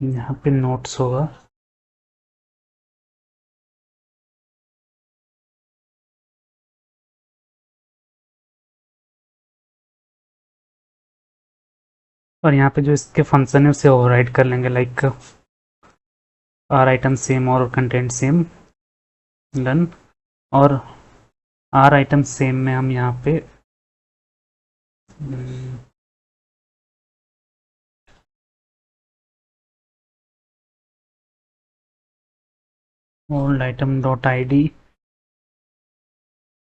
यहाँ पे नोट्स होगा। और यहाँ पे जो इसके फंक्शन है उसे ओवरराइड कर लेंगे, लाइक आर आइटम सेम और कंटेंट सेम, डन। और आर आइटम सेम में हम यहाँ पे old item dot I D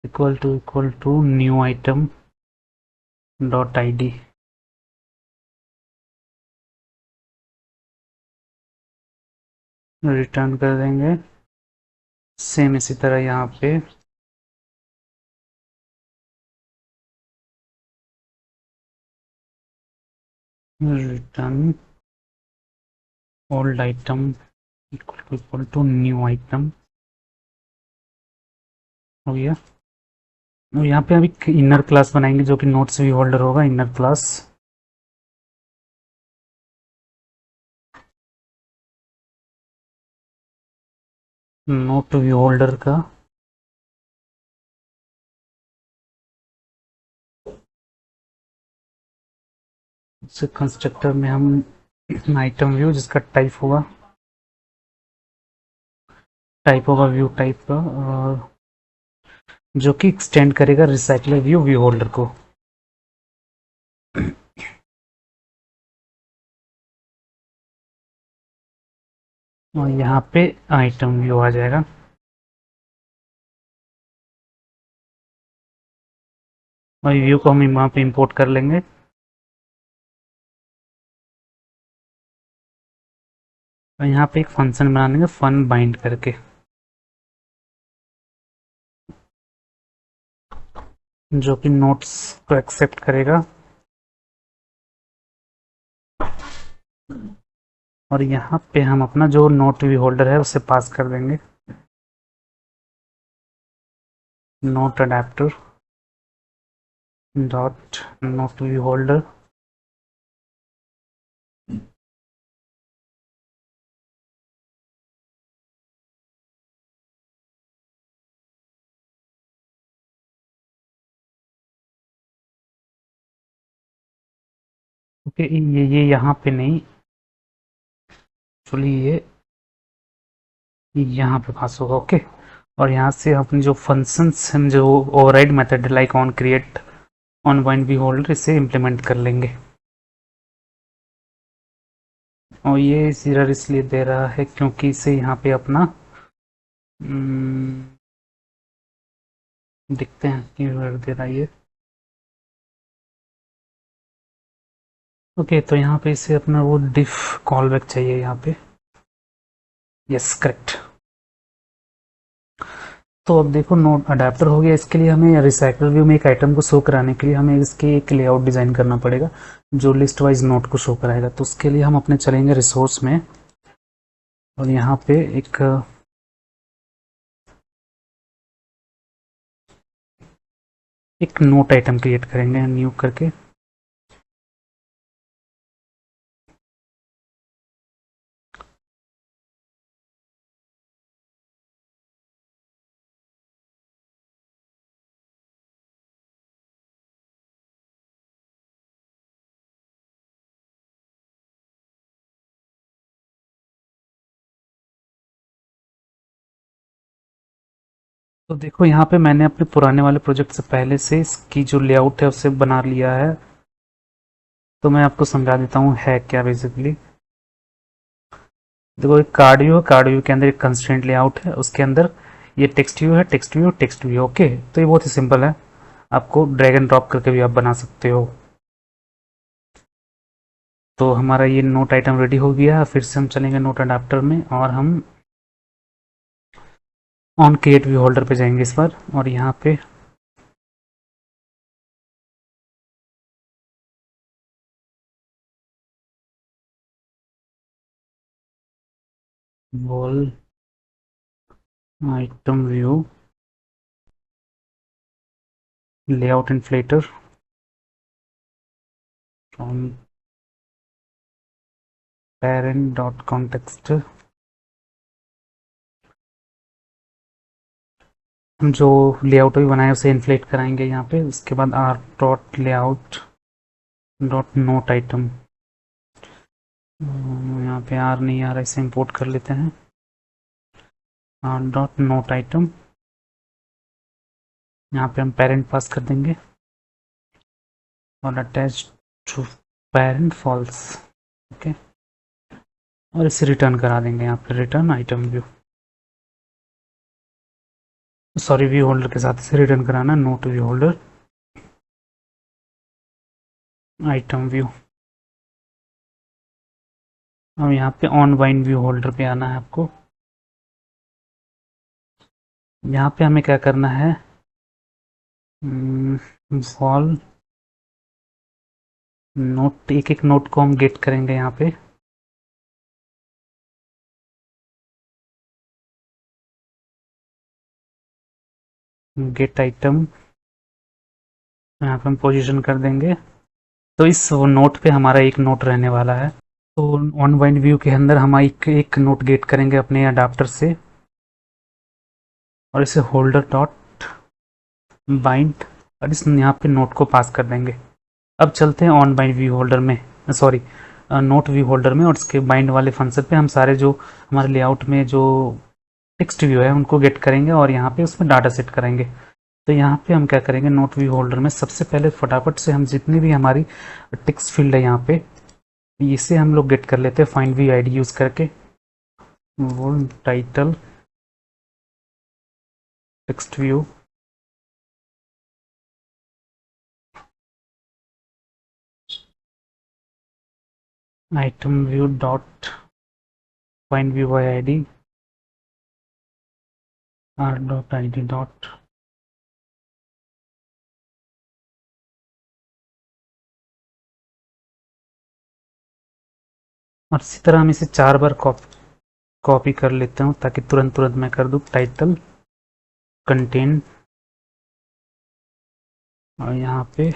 equal to new item dot I D. Return कर देंगे। सेम इसी तरह यहाँ पे return old item equal to new item हो गया। और यहाँ पे अभी इनर क्लास बनाएंगे जो कि नोट्स व्यू होल्डर होगा, inner class. Note view holder का कंस्ट्रक्टर में हम आइटम व्यू जिसका टाइप होगा व्यू टाइप का, और जो कि एक्सटेंड करेगा रिसाइकलर व्यू व्यू होल्डर को। और यहाँ पे आइटम व्यू आ जाएगा। और व्यू को हम वहाँ पे इंपोर्ट कर लेंगे। और यहाँ पे एक फंक्शन बना देंगे फन बाइंड करके, जो कि नोट्स को एक्सेप्ट करेगा। और यहाँ पे हम अपना जो नोट व्यू होल्डर है उसे पास कर देंगे, note adapter dot note view holder. Okay, ये यहाँ पे नहीं, एक्चुअली ये यहाँ पे पास होगा। ओके। और यहाँ से अपने जो फंक्शंस हम जो override method like on create on bind view holder इसे इम्प्लीमेंट कर लेंगे। और ये एरर इसलिए दे रहा है क्योंकि इसे यहाँ पे अपना देखते हैं क्यों एरर दे रहा है ये। ओके, तो यहाँ पे इसे अपना वो डिफ कॉल बैक चाहिए यहाँ पे। Yes, correct. तो अब देखो नोट अडेप्टर हो गया। इसके लिए हमें रिसाइकल व्यू में एक आइटम को शो कराने के लिए हमें इसके एक लेआउट डिजाइन करना पड़ेगा जो लिस्ट वाइज नोट को शो कराएगा। तो उसके लिए हम अपने चलेंगे रिसोर्स में, और यहाँ पे एक नोट आइटम क्रिएट करेंगे न्यू करके। तो देखो यहाँ पे मैंने अपने पुराने वाले प्रोजेक्ट से पहले से इसकी जो लेआउट है उसे बना लिया है। तो मैं आपको समझा देता हूँ है क्या बेसिकली। देखो एक कार्ड व्यू है, कार्ड व्यू के अंदर एक कंस्ट्रेंट लेआउट है, उसके अंदर ये टेक्स्ट व्यू है, text view, text view. Okay, तो ये बहुत ही सिंपल है, आपको ड्रैग एंड ड्रॉप करके भी आप बना सकते हो। तो हमारा ये नोट आइटम रेडी हो गया। फिर से हम चलेंगे नोट अडाप्टर में और हम ऑन क्रिएट व्यू होल्डर पे जाएंगे इस बार, और यहाँ पे wall item view layout inflator from parent dot context, हम जो लेआउट भी बनाए उसे इन्फ्लेट कराएंगे यहाँ पे। उसके बाद R dot layout dot note item, यहाँ पे आर नहीं आ रहा, इसे इंपोर्ट कर लेते हैं। आर डॉट नोट आइटम, यहाँ पे हम पेरेंट पास कर देंगे और attach to parent false. Okay, और इसे रिटर्न करा देंगे यहाँ पे, return item view, sorry view holder के साथ इसे रिटर्न कराना, note view holder item view. अब यहाँ पे ऑन बाइंड व्यू होल्डर पे आना है आपको। यहाँ पे हमें क्या करना है, वॉल नोट, एक एक नोट को हम गेट करेंगे यहाँ पे। गेट आइटम, यहाँ पे हम पोजीशन कर देंगे। तो इस नोट पे हमारा एक नोट रहने वाला है। तो ऑन बाइंड व्यू के अंदर हम एक नोट गेट करेंगे अपने अडाप्टर से और इसे होल्डर डॉट बाइंड और इस यहाँ पे नोट को पास कर देंगे। अब चलते हैं ऑन बाइंड व्यू होल्डर में, सॉरी नोट व्यू होल्डर में, और इसके बाइंड वाले फंक्शन पे हम सारे जो हमारे लेआउट में जो टेक्स्ट व्यू है उनको गेट करेंगे और यहाँ पे उसमें डाटा सेट करेंगे। तो यहाँ पे हम क्या करेंगे, नोट व्यू होल्डर में सबसे पहले फटाफट से हम जितनी भी हमारी टेक्स्ट फील्ड है यहाँ पे, इसे हम लोग गेट कर लेते हैं फाइंड व्यू आईडी यूज करके। वो title text view, item view dot find view bye ID, R dot I D dot, और इसी तरह हम इसे 4 बार कॉपी कर लेते हूँ ताकि तुरंत तुरंत मैं कर दूँ। टाइटल कंटेन, और यहाँ पे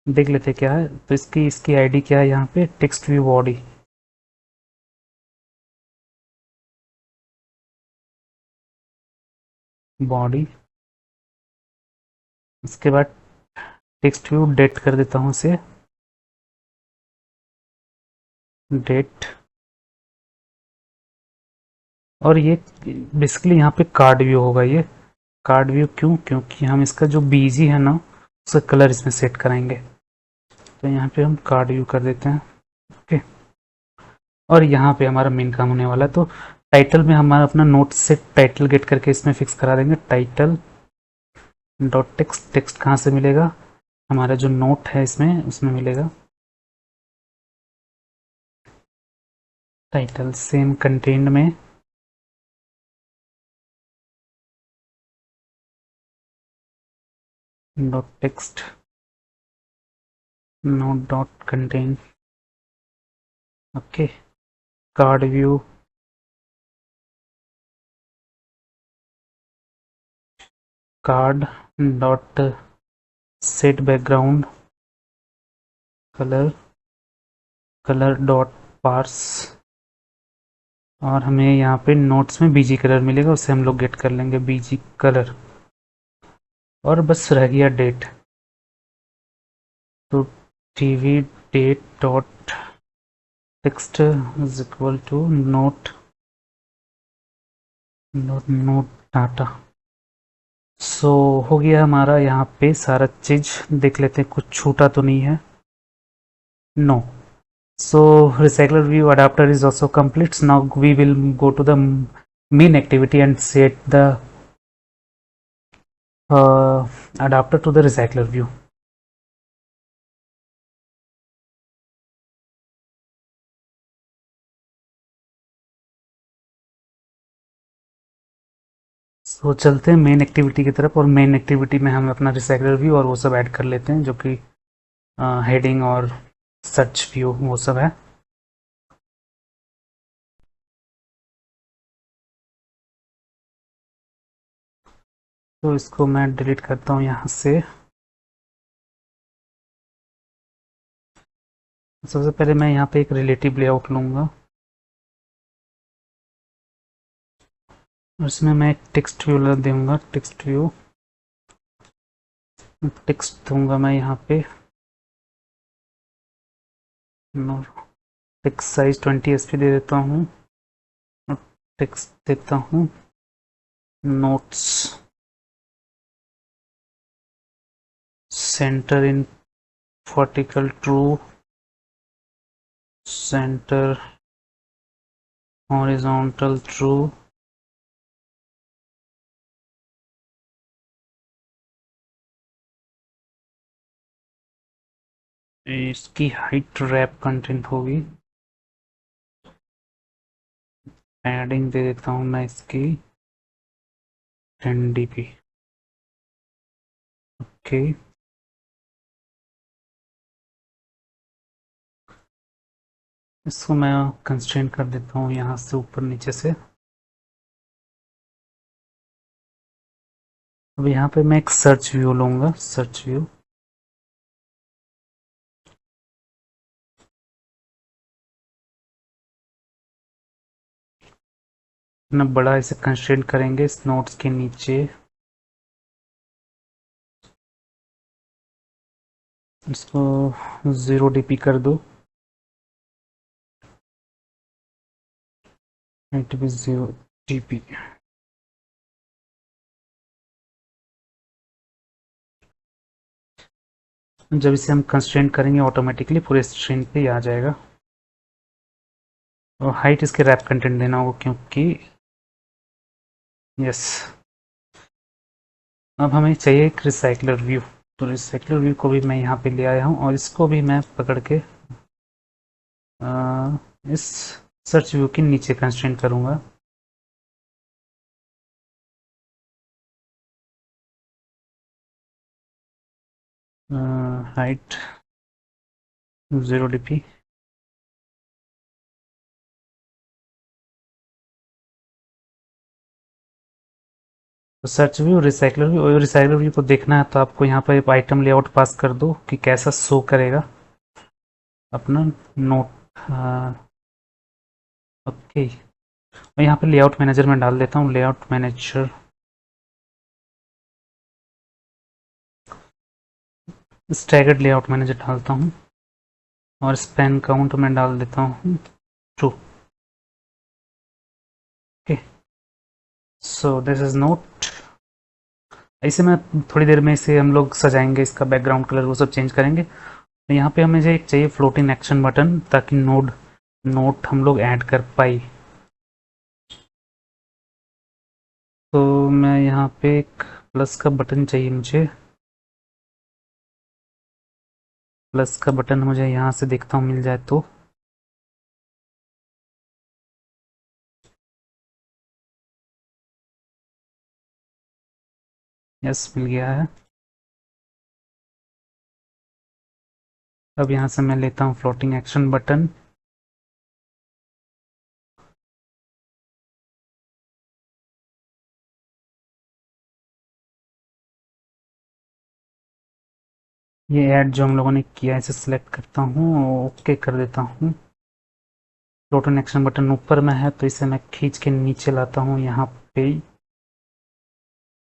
देख लेते क्या है, तो इसकी आईडी क्या है यहाँ पे, टेक्स्ट व्यू बॉडी, बॉडी। इसके बाद टेक्स्ट व्यू डेट कर देता हूँ इसे, डेट। और ये बेसिकली यहाँ पे कार्ड व्यू होगा, ये कार्ड व्यू क्यों, क्योंकि हम इसका जो बीजी है ना उसका कलर इसमें सेट कराएंगे। तो यहाँ पे हम कार्ड व्यू कर देते हैं। ओके, और यहाँ पे हमारा मेन काम होने वाला है। तो टाइटल में हमारा अपना नोट से टाइटल गेट करके इसमें फिक्स करा देंगे, टाइटल डॉट टेक्स्ट। टेक्स्ट कहाँ से मिलेगा, हमारा जो नोट है इसमें उसमें मिलेगा। टाइटल सेम कंटेंट में dot text note dot content. Okay, card view, card dot set background colour, colour dot parse, और हमें यहाँ पे नोट्स में बीजी कलर मिलेगा, उसे हम लोग गेट कर लेंगे बीजी कलर। और बस रह गया डेट, तो TV date dot text is equal to not not not data. So हो गया हमारा यहाँ पे सारा चीज। देख लेते हैं कुछ छूटा तो नहीं है, no. So recycler view adapter is also complete. Now we will go to the main activity and set the adapter to the recycler view. So चलते हैं मेन एक्टिविटी की तरफ, और मेन एक्टिविटी में हम अपना रिसाइकलर व्यू और वो सब ऐड कर लेते हैं, जो कि हेडिंग और सर्च व्यू वो सब है। तो इसको मैं डिलीट करता हूँ यहाँ से। सबसे पहले मैं यहाँ पे एक रिलेटिव लेआउट लूँगा और इसमें मैं एक टेक्स्ट व्यू दूंगा। टेक्स्ट दूंगा मैं यहाँ पे टेक्स्ट साइज 20 SP दे देता हूँ और टेक्स्ट देता हूँ notes centre in vertical true, centre horizontal true, इसकी हाइट रैप कंटेंट होगी। पैडिंग दे देता हूँ मैं इसकी 10 dp। ओके, इसको मैं कंस्ट्रेंट कर देता हूँ यहाँ से ऊपर नीचे से। अब यहाँ पे मैं एक सर्च व्यू लूँगा, सर्च व्यू ना बड़ा इसे कंस्ट्रेंट करेंगे इस नोट्स के नीचे। इसको 0 dp कर दो, इट भी 0 dp। जब इसे हम कंस्ट्रेंट करेंगे ऑटोमेटिकली पूरे स्ट्रिंग पे आ जाएगा। और हाइट इसके रैप कंटेंट देना होगा क्योंकि यस। अब हमें चाहिए एक रिसाइकलर व्यू, तो रिसाइकलर व्यू को भी मैं यहाँ पे ले आया हूँ और इसको भी मैं पकड़ के इस सर्च व्यू के नीचे कंस्ट्रेंट करूँगा। Height 0 dp। तो सर्च व्यू, रिसाइकलर व्यू को देखना है तो आपको यहाँ पर आइटम लेआउट पास कर दो कि कैसा शो करेगा अपना नोट। ओके, मैं यहाँ पे लेआउट मैनेजर में डाल देता हूँ, layout manager staggered layout manager डालता हूँ और स्पैन काउंट में डाल देता हूँ 2। Okay, so this is note. ऐसे में थोड़ी देर में इसे हम लोग सजाएंगे, इसका बैकग्राउंड कलर वो सब चेंज करेंगे। तो यहाँ पे हमें एक चाहिए फ्लोटिंग एक्शन बटन ताकि नोट हम लोग ऐड कर पाए। तो मैं यहाँ पे एक प्लस का बटन चाहिए मुझे, प्लस का बटन मुझे यहाँ से देखता हूँ मिल जाए तो। यस, मिल गया है। अब यहाँ से मैं लेता हूँ फ्लोटिंग एक्शन बटन, ये ऐड जो हम लोगों ने किया है इसे सिलेक्ट करता हूँ, ओके कर देता हूँ। फ्लोटिंग एक्शन बटन ऊपर में है तो इसे मैं खींच के नीचे लाता हूँ यहाँ पे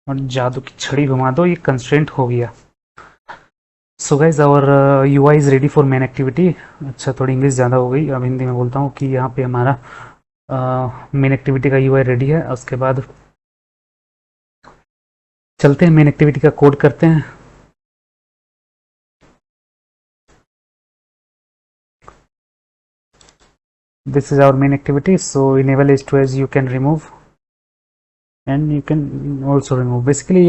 और जादू की छड़ी घुमा दो, ये कंस्ट्रेंट हो गया। So guys our UI is ready for main activity. अच्छा, थोड़ी इंग्लिश ज़्यादा हो गई, अब हिंदी में बोलता हूँ कि यहाँ पे हमारा मेन एक्टिविटी का UI रेडी है। उसके बाद चलते हैं मेन एक्टिविटी का कोड करते हैं। This is our main activity, so enable h2 as you can remove and you can also remove। Basically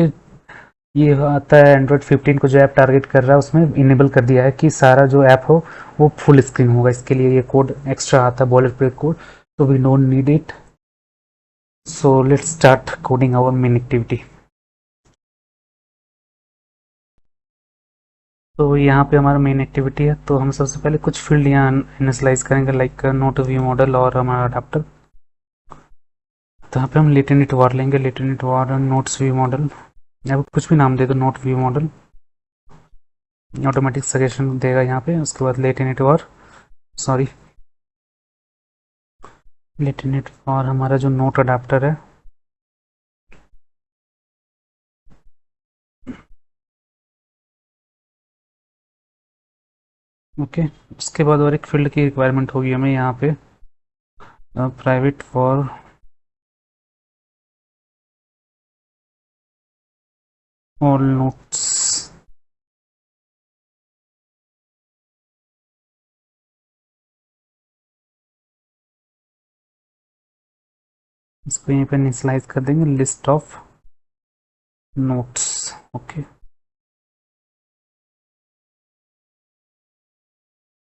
ये आता है एंड्रॉयड 15 को जो ऐप टारगेट कर रहा है उसमें इनेबल कर दिया है कि सारा जो ऐप हो वो फुल स्क्रीन होगा। इसके लिए ये कोड एक्स्ट्रा आता है, बॉयलर प्लेट कोड, तो we don't need it. So let's start coding our main activity. तो यहाँ पे हमारा मेन एक्टिविटी है, तो हम सबसे पहले कुछ फील्ड यहाँ इनिशियलाइज करेंगे लाइक नोट व्यू मॉडल और हमारा अडाप्टर। तो यहाँ पे हम लेटेनिट वार लेंगे, लेटेनिट वार नोट्स व्यू मॉडल, या कुछ भी नाम दे दो, note view model, automatic suggestion देगा यहाँ पे। उसके बाद लेटेनिट वार सॉरी, लेटिनेट फॉर हमारा जो नोट अडाप्टर है, ओके। उसके बाद और एक फील्ड की रिक्वायरमेंट होगी हमें यहाँ पे, प्राइवेट फॉर ऑल नोट्स। इसको यहीं पे इनिशियलाइज कर देंगे, लिस्ट ऑफ नोट्स, ओके।